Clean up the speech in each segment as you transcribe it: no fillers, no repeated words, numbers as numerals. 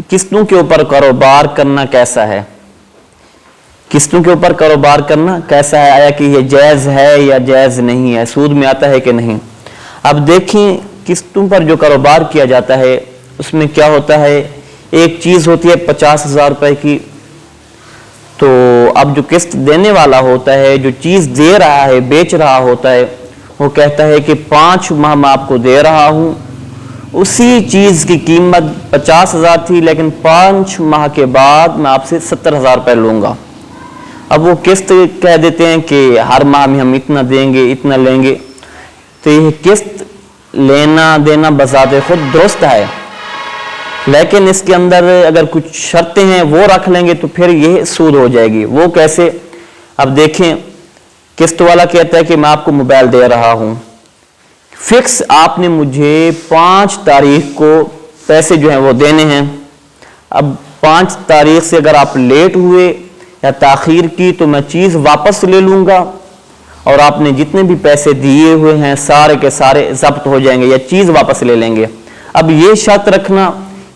قسطوں کے اوپر کاروبار کرنا کیسا ہے؟ قسطوں کے اوپر کاروبار کرنا کیسا ہے؟ آیا کہ یہ جائز ہے یا جائز نہیں ہے، سود میں آتا ہے کہ نہیں؟ اب دیکھیں قسطوں پر جو کاروبار کیا جاتا ہے اس میں کیا ہوتا ہے، ایک چیز ہوتی ہے 50,000 روپے کی، تو اب جو قسط دینے والا ہوتا ہے، جو چیز دے رہا ہے، بیچ رہا ہوتا ہے، وہ کہتا ہے کہ 5 ماہ میں آپ کو دے رہا ہوں، اسی چیز کی قیمت 50,000 تھی لیکن 5 ماہ کے بعد میں آپ سے 70,000 روپے لوں گا۔ اب وہ قسط کہہ دیتے ہیں کہ ہر ماہ میں ہم اتنا دیں گے، اتنا لیں گے، تو یہ قسط لینا دینا بذات خود درست ہے، لیکن اس کے اندر اگر کچھ شرطیں ہیں وہ رکھ لیں گے تو پھر یہ سود ہو جائے گی۔ وہ کیسے؟ اب دیکھیں، قسط والا کہتا ہے کہ میں آپ کو موبائل دے رہا ہوں، فکس آپ نے مجھے 5 تاریخ کو پیسے جو ہیں وہ دینے ہیں۔ اب 5 تاریخ سے اگر آپ لیٹ ہوئے یا تاخیر کی تو میں چیز واپس لے لوں گا، اور آپ نے جتنے بھی پیسے دیے ہوئے ہیں سارے کے سارے ضبط ہو جائیں گے یا چیز واپس لے لیں گے۔ اب یہ شرط رکھنا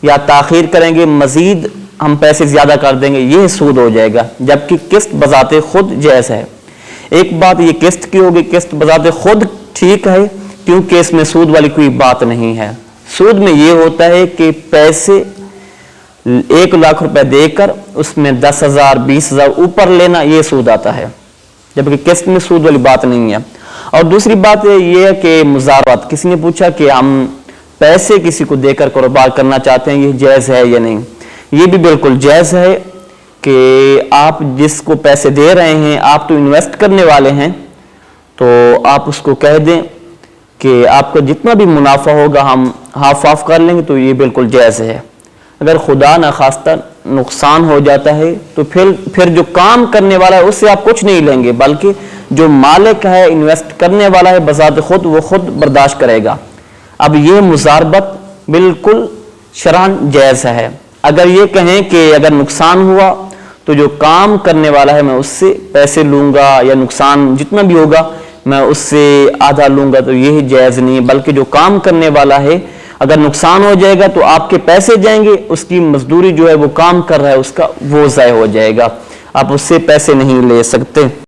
یا تاخیر کریں گے، مزید ہم پیسے زیادہ کر دیں گے، یہ سود ہو جائے گا، جبکہ قسط بذات خود جائز ہے۔ ایک بات یہ قسط کی ہوگی، قسط بذات خود ٹھیک ہے کیونکہ اس میں سود والی کوئی بات نہیں ہے۔ سود میں یہ ہوتا ہے کہ پیسے 1 لاکھ روپے دے کر اس میں 10,000 20,000 اوپر لینا، یہ سود آتا ہے، جبکہ قسط میں سود والی بات نہیں ہے۔ اور دوسری بات یہ ہے کہ مزاربت، کسی نے پوچھا کہ ہم پیسے کسی کو دے کر کاروبار کرنا چاہتے ہیں، یہ جائز ہے یا نہیں؟ یہ بھی بالکل جائز ہے کہ آپ جس کو پیسے دے رہے ہیں، آپ تو انویسٹ کرنے والے ہیں، تو آپ اس کو کہہ دیں کہ آپ کا جتنا بھی منافع ہوگا ہم ہاف آف کر لیں گے، تو یہ بالکل جائز ہے۔ اگر خدا نخواستہ نقصان ہو جاتا ہے تو پھر جو کام کرنے والا ہے اس سے آپ کچھ نہیں لیں گے، بلکہ جو مالک ہے، انویسٹ کرنے والا ہے، بذات خود وہ خود برداشت کرے گا۔ اب یہ مزاربت بالکل شرعاً جائز ہے۔ اگر یہ کہیں کہ اگر نقصان ہوا تو جو کام کرنے والا ہے میں اس سے پیسے لوں گا، یا نقصان جتنا بھی ہوگا میں اس سے آدھا لوں گا، تو یہ جائز نہیں، بلکہ جو کام کرنے والا ہے اگر نقصان ہو جائے گا تو آپ کے پیسے جائیں گے، اس کی مزدوری جو ہے وہ کام کر رہا ہے اس کا وہ ضائع ہو جائے گا، آپ اس سے پیسے نہیں لے سکتے۔